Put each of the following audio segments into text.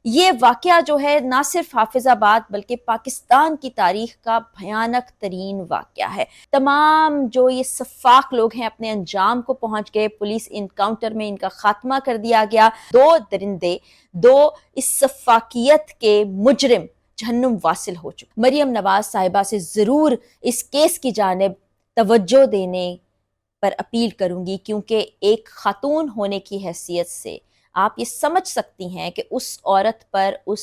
یہ واقعہ جو ہے نہ صرف حافظ آباد بلکہ پاکستان کی تاریخ کا بھیانک ترین واقعہ ہے۔ تمام جو یہ سفاک لوگ ہیں اپنے انجام کو پہنچ گئے، پولیس انکاؤنٹر میں ان کا خاتمہ کر دیا گیا۔ دو درندے، دو اس سفاکیت کے مجرم جہنم واصل ہو چکے۔ مریم نواز صاحبہ سے ضرور اس کیس کی جانب توجہ دینے پر اپیل کروں گی، کیونکہ ایک خاتون ہونے کی حیثیت سے آپ یہ سمجھ سکتی ہیں کہ اس عورت پر اس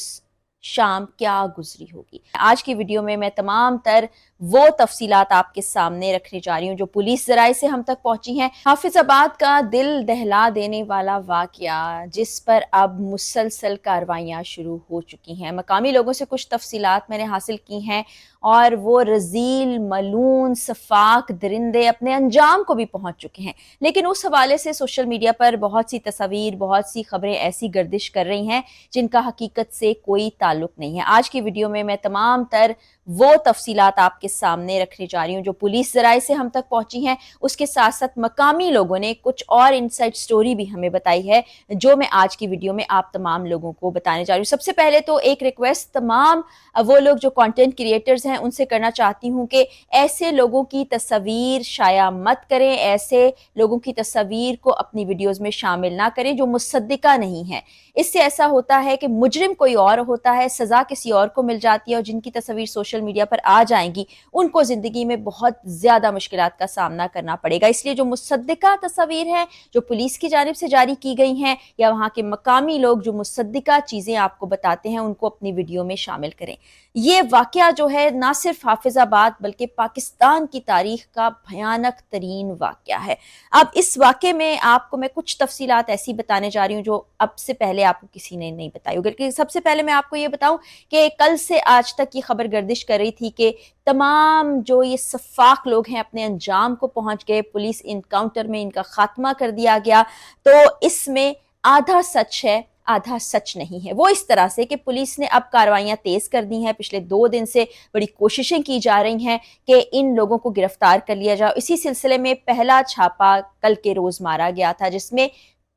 شام کیا گزری ہوگی۔ آج کی ویڈیو میں تمام تر وہ تفصیلات آپ کے سامنے رکھنے جا رہی ہوں جو پولیس ذرائع سے ہم تک پہنچی ہیں۔ حافظ آباد کا دل دہلا دینے والا واقعہ جس پر اب مسلسل کارروائیاں شروع ہو چکی ہیں۔ مقامی لوگوں سے کچھ تفصیلات میں نے حاصل کی ہیں اور وہ رذیل ملعون سفاک درندے اپنے انجام کو بھی پہنچ چکے ہیں، لیکن اس حوالے سے سوشل میڈیا پر بہت سی تصاویر، بہت سی خبریں ایسی گردش کر رہی ہیں جن کا حقیقت سے کوئی تعلق نہیں ہے۔ آج کی ویڈیو میں تمام تر وہ تفصیلات آپ کے سامنے رکھنے جا رہی ہوں جو پولیس ذرائع سے ہم تک پہنچی ہیں، اس کے ساتھ ساتھ مقامی لوگوں نے کچھ اور انسائٹ سٹوری بھی ہمیں بتائی ہے جو میں آج کی ویڈیو میں آپ تمام لوگوں کو بتانے جا رہی ہوں۔ سب سے پہلے تو ایک ریکویسٹ تمام وہ لوگ جو کانٹینٹ کریٹرز ہیں ان سے کرنا چاہتی ہوں کہ ایسے لوگوں کی تصاویر شائع مت کریں، ایسے لوگوں کی تصاویر کو اپنی ویڈیوز میں شامل نہ کریں جو مصدقہ نہیں ہے۔ اس سے ایسا ہوتا ہے کہ مجرم کوئی اور ہوتا ہے، سزا کسی اور کو مل جاتی ہے، اور جن کی تصاویر سوشل میڈیا پر آ جائیں گی ان کو زندگی میں بہت زیادہ مشکلات کا سامنا کرنا پڑے گا۔ اس لیے جو مصدقہ تصاویر ہیں جو پولیس کی جانب سے جاری کی گئی ہیں یا وہاں کے مقامی لوگ جو مصدقہ چیزیں آپ کو بتاتے ہیں ان کو اپنی ویڈیو میں شامل کریں۔ یہ واقعہ جو ہے نہ صرف حافظ آباد بلکہ پاکستان کی تاریخ کا بھیانک ترین واقعہ ہے۔ اب اس واقعے میں آپ کو میں کچھ تفصیلات ایسی بتانے جا رہی ہوں جو اب سے پہلے آپ کو کسی نے نہیں بتائی ہوگی۔ سب سے پہلے میں آپ کو یہ بتاؤں کہ کل سے آج تک یہ خبر گردش کر رہی تھی کہ تمام جو یہ سفاک لوگ ہیں اپنے انجام کو پہنچ گئے، پولیس انکاؤنٹر میں ان کا خاتمہ کر دیا گیا، تو اس میں آدھا سچ ہے آدھا سچ نہیں ہے۔ وہ اس طرح سے کہ پولیس نے اب کارروائیاں تیز کر دی ہیں، پچھلے 2 دن سے بڑی کوششیں کی جا رہی ہیں کہ ان لوگوں کو گرفتار کر لیا جائے۔ اسی سلسلے میں پہلا چھاپا کل کے روز مارا گیا تھا جس میں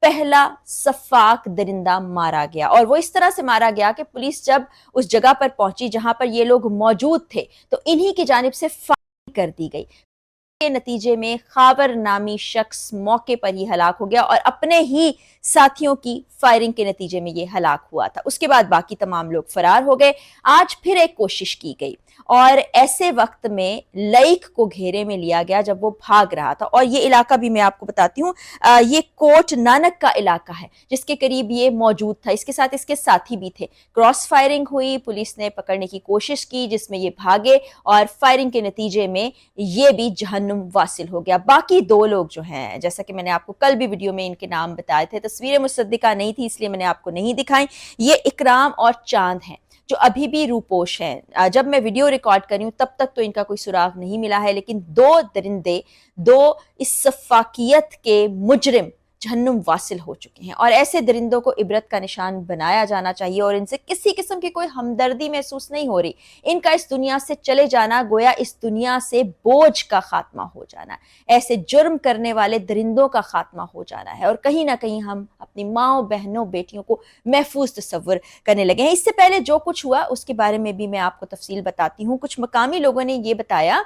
پہلا سفاک درندہ مارا گیا، اور وہ اس طرح سے مارا گیا کہ پولیس جب اس جگہ پر پہنچی جہاں پر یہ لوگ موجود تھے تو انہی کی جانب سے فائرنگ کر دی گئی۔ کے نتیجے میں خاور نامی شخص موقع پر ہی ہلاک ہو گیا اور اپنے ہی ساتھیوں کی فائرنگ کے نتیجے میں یہ ہلاک ہوا تھا۔ اس کے بعد باقی تمام لوگ فرار ہو گئے۔ آج پھر ایک کوشش کی گئی اور ایسے وقت میں لائک کو گھیرے میں لیا گیا جب وہ بھاگ رہا تھا، اور یہ علاقہ بھی میں آپ کو بتاتی ہوں، یہ کوٹ نانک کا علاقہ ہے جس کے قریب یہ موجود تھا، اس کے ساتھ اس کے ساتھی بھی تھے۔ کراس فائرنگ ہوئی، پولیس نے پکڑنے کی کوشش کی جس میں یہ بھاگے اور فائرنگ کے نتیجے میں یہ بھی جہنم واصل ہو گیا۔ باقی 2 لوگ جو ہیں، جیسا کہ میں نے آپ کو کل بھی ویڈیو میں ان کے نام بتائے تھے، تصویریں مصدقہ نہیں تھی اس لیے میں نے آپ کو نہیں دکھائیں، یہ اکرام اور چاند ہیں جو ابھی بھی روپوش ہیں۔ جب میں ویڈیو ریکارڈ کر رہی ہوں تب تک تو ان کا کوئی سراغ نہیں ملا ہے، لیکن 2 درندے، 2 اس سفاکیت کے مجرم جہنم واصل ہو چکے ہیں، اور ایسے درندوں کو عبرت کا نشان بنایا جانا چاہیے، اور ان سے کسی قسم کی کوئی ہمدردی محسوس نہیں ہو رہی۔ ان کا اس دنیا سے چلے جانا گویا اس دنیا سے بوجھ کا خاتمہ ہو جانا ہے، ایسے جرم کرنے والے درندوں کا خاتمہ ہو جانا ہے، اور کہیں نہ کہیں ہم اپنی ماؤں، بہنوں، بیٹیوں کو محفوظ تصور کرنے لگے ہیں۔ اس سے پہلے جو کچھ ہوا اس کے بارے میں بھی میں آپ کو تفصیل بتاتی ہوں۔ کچھ مقامی لوگوں نے یہ بتایا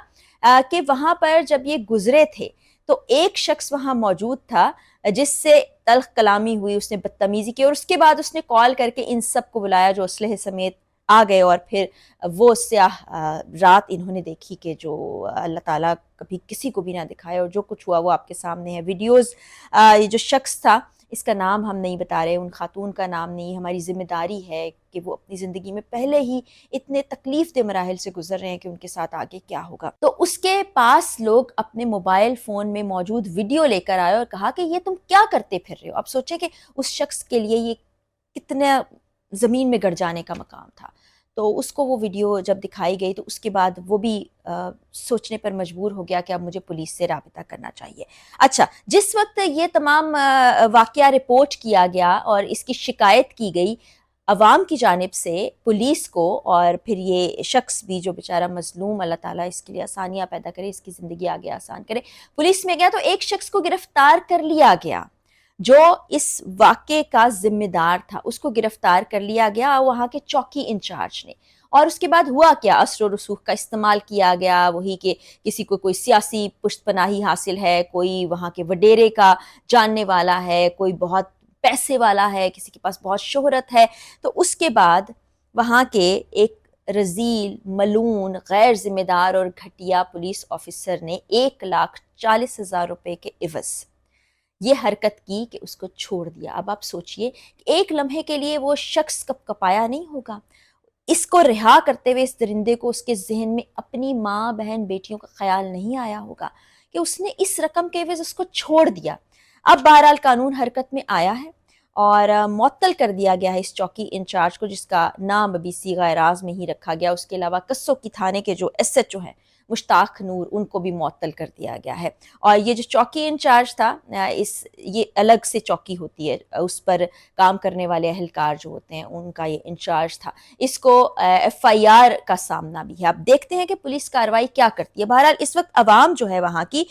کہ وہاں پر جب یہ گزرے تھے تو ایک شخص وہاں موجود تھا جس سے تلخ کلامی ہوئی، اس نے بدتمیزی کی، اور اس کے بعد اس نے کال کر کے ان سب کو بلایا جو اسلحے سمیت آ گئے، اور پھر وہ سیاہ رات انہوں نے دیکھی کہ جو اللہ تعالیٰ کبھی کسی کو بھی نہ دکھائے، اور جو کچھ ہوا وہ آپ کے سامنے ہے ویڈیوز۔ یہ جو شخص تھا اس کا نام ہم نہیں بتا رہے، ان خاتون کا نام نہیں، ہماری ذمہ داری ہے کہ وہ اپنی زندگی میں پہلے ہی اتنے تکلیف دہ مراحل سے گزر رہے ہیں کہ ان کے ساتھ آگے کیا ہوگا۔ تو اس کے پاس لوگ اپنے موبائل فون میں موجود ویڈیو لے کر آئے اور کہا کہ یہ تم کیا کرتے پھر رہے ہو۔ اب سوچیں کہ اس شخص کے لیے یہ کتنا زمین میں گڑ جانے کا مقام تھا۔ تو اس کو وہ ویڈیو جب دکھائی گئی تو اس کے بعد وہ بھی سوچنے پر مجبور ہو گیا کہ اب مجھے پولیس سے رابطہ کرنا چاہیے۔ اچھا، جس وقت یہ تمام واقعہ رپورٹ کیا گیا اور اس کی شکایت کی گئی عوام کی جانب سے پولیس کو، اور پھر یہ شخص بھی جو بیچارہ مظلوم، اللہ تعالیٰ اس کے لیے آسانیاں پیدا کرے، اس کی زندگی آگے آسان کرے، پولیس میں گیا تو ایک شخص کو گرفتار کر لیا گیا جو اس واقعے کا ذمہ دار تھا اس کو گرفتار کر لیا گیا وہاں کے چوکی انچارج نے. اور اس کے بعد ہوا کیا؟ اثر و رسوخ کا استعمال کیا گیا، وہی کہ کسی کو کوئی سیاسی پشت پناہی حاصل ہے، کوئی وہاں کے وڈیرے کا جاننے والا ہے، کوئی بہت پیسے والا ہے، کسی کے پاس بہت شہرت ہے، تو اس کے بعد وہاں کے ایک رذیل، ملعون، غیر ذمہ دار اور گھٹیا پولیس آفیسر نے 1,40,000 روپے کے عوض یہ حرکت کی کہ اس کو چھوڑ دیا. اب آپ سوچئے کہ ایک لمحے کے لیے وہ شخص کپ کپایا نہیں ہوگا. اس کو رہا کرتے ہوئے اس درندے کو اس کے ذہن میں اپنی ماں، بہن، بیٹیوں کا خیال نہیں آیا ہوگا کہ اس نے اس رقم کے عوض اس کو چھوڑ دیا. اب بہرحال قانون حرکت میں آیا ہے اور معطل کر دیا گیا ہے اس چوکی انچارج کو، جس کا نام ابھی صیغہ راز میں ہی رکھا گیا. اس کے علاوہ قصوں کی تھانے کے جو ایس ایچ او ہیں مشتاق نور، ان کو بھی معطل کر دیا گیا ہے. اور یہ جو چوکی انچارج تھا، یہ الگ سے چوکی ہوتی ہے، اس پر کام کرنے والے اہلکار جو ہوتے ہیں ان کا یہ انچارج تھا. اس کو ایف آئی آر کا سامنا بھی ہے. اب دیکھتے ہیں کہ پولیس کارروائی کیا کرتی ہے. بہرحال اس وقت عوام جو ہے وہاں کی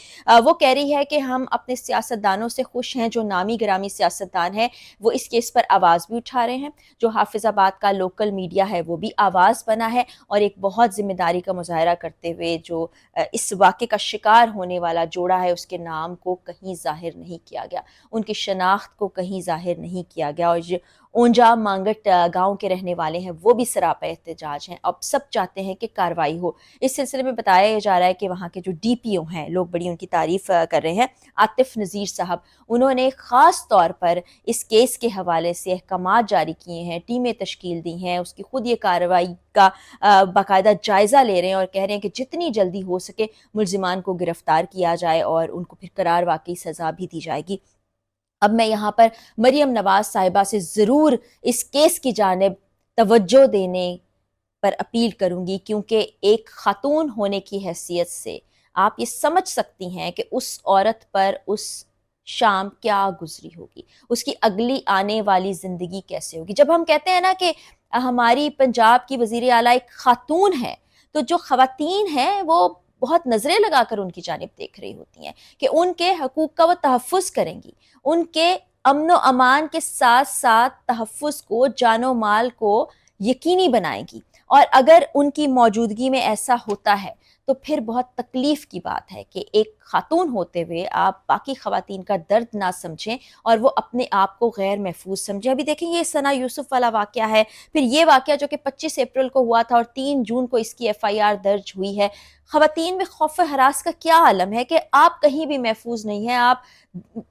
وہ کہہ رہی ہے کہ ہم اپنے سیاستدانوں سے خوش ہیں، جو نامی گرامی سیاستدان ہیں وہ اس کیس پر آواز بھی اٹھا رہے ہیں. جو حافظ آباد کا لوکل میڈیا ہے وہ بھی آواز بنا ہے اور ایک بہت ذمہ داری کا مظاہرہ کرتے ہوئے جو اس واقعے کا شکار ہونے والا جوڑا ہے اس کے نام کو کہیں ظاہر نہیں کیا گیا، ان کی شناخت کو کہیں ظاہر نہیں کیا گیا. اور جو اونجا مانگٹ گاؤں کے رہنے والے ہیں وہ بھی سراپا احتجاج ہیں. اب سب چاہتے ہیں کہ کارروائی ہو. اس سلسلے میں بتایا جا رہا ہے کہ وہاں کے جو ڈی پی او ہیں، لوگ بڑی ان کی تعریف کر رہے ہیں، عاطف نذیر صاحب، انہوں نے خاص طور پر اس کیس کے حوالے سے احکامات جاری کیے ہیں، ٹیمیں تشکیل دی ہیں، اس کی خود یہ کارروائی کا باقاعدہ جائزہ لے رہے ہیں اور کہہ رہے ہیں کہ جتنی جلدی ہو سکے ملزمان کو گرفتار کیا جائے اور ان کو پھر قرار واقعی سزا بھی دی جائے گی. اب میں یہاں پر مریم نواز صاحبہ سے ضرور اس کیس کی جانب توجہ دینے پر اپیل کروں گی، کیونکہ ایک خاتون ہونے کی حیثیت سے آپ یہ سمجھ سکتی ہیں کہ اس عورت پر اس شام کیا گزری ہوگی، اس کی اگلی آنے والی زندگی کیسے ہوگی. جب ہم کہتے ہیں نا کہ ہماری پنجاب کی وزیر اعلیٰ ایک خاتون ہے، تو جو خواتین ہیں وہ بہت نظریں لگا کر ان کی جانب دیکھ رہی ہوتی ہیں کہ ان کے حقوق کا وہ تحفظ کریں گی، ان کے امن و امان کے ساتھ ساتھ تحفظ کو، جان و مال کو یقینی بنائیں گی. اور اگر ان کی موجودگی میں ایسا ہوتا ہے تو پھر بہت تکلیف کی بات ہے کہ ایک خاتون ہوتے ہوئے آپ باقی خواتین کا درد نہ سمجھیں اور وہ اپنے آپ کو غیر محفوظ سمجھیں. ابھی دیکھیں یہ ثنا یوسف والا واقعہ ہے، پھر یہ واقعہ جو کہ 25 اپریل کو ہوا تھا اور 3 جون کو اس کی ایف آئی آر درج ہوئی ہے. خواتین میں خوف و ہراس کا کیا عالم ہے کہ آپ کہیں بھی محفوظ نہیں ہیں.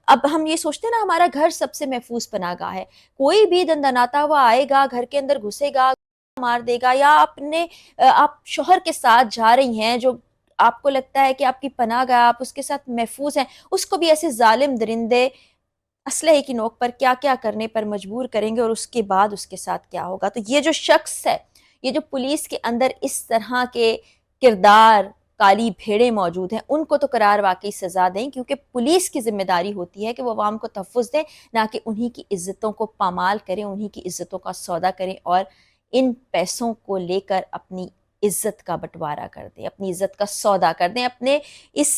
اب ہم یہ سوچتے ہیں نا ہمارا گھر سب سے محفوظ پناہ گاہ ہے، کوئی بھی دندناتا ہوا آئے گا، گھر کے اندر گھسے گا، مار دے گا، یا آپ شوہر کے ساتھ جا رہی ہیں جو آپ کو لگتا ہے کہ آپ کی پناہ گاہ، آپ اس کے ساتھ محفوظ ہیں، اس کو بھی ایسے ظالم درندے اسلحے کی نوک پر کیا کیا کرنے پر مجبور کریں گے اور اس کے بعد اس کے ساتھ کیا ہوگا. تو یہ جو شخص ہے، یہ جو پولیس کے اندر اس طرح کے کردار، کالی بھیڑیں موجود ہیں، ان کو تو قرار واقعی سزا دیں، کیونکہ پولیس کی ذمہ داری ہوتی ہے کہ وہ عوام کو تحفظ دیں، نہ کہ انہی کی عزتوں کو پامال کریں، انہی کی عزتوں کا سودا کریں اور ان پیسوں کو لے کر اپنی عزت کا بٹوارا کر دیں، اپنی عزت کا سودا کر دیں، اپنے اس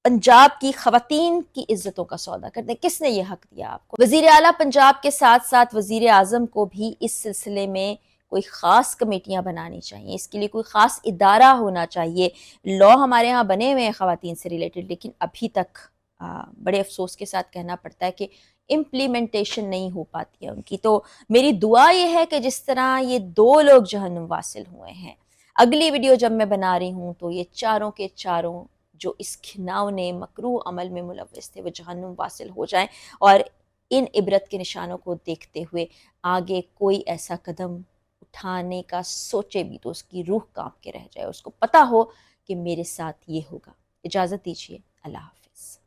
پنجاب کی خواتین کی عزتوں کا سودا کر دیں. کس نے یہ حق دیا آپ کو؟ وزیر اعلیٰ پنجاب کے ساتھ ساتھ وزیر اعظم کو بھی اس سلسلے میں کوئی خاص کمیٹیاں بنانی چاہیے، اس کے لیے کوئی خاص ادارہ ہونا چاہیے. لا ہمارے ہاں بنے ہوئے ہیں خواتین سے ریلیٹڈ، لیکن ابھی تک بڑے افسوس کے ساتھ کہنا پڑتا ہے کہ امپلیمنٹیشن نہیں ہو پاتی ہے ان کی. تو میری دعا یہ ہے کہ جس طرح یہ 2 لوگ جہنم واصل ہوئے ہیں، اگلی ویڈیو جب میں بنا رہی ہوں تو یہ چاروں کے چاروں جو اس گھناؤنے مکروہ عمل میں ملوث تھے وہ جہنم واصل ہو جائیں، اور ان عبرت کے نشانوں کو دیکھتے ہوئے آگے کوئی ایسا قدم اٹھانے کا سوچے بھی تو اس کی روح کانپ کے رہ جائے، اس کو پتا ہو کہ میرے ساتھ یہ ہوگا. اجازت دیجیے، اللہ حافظ.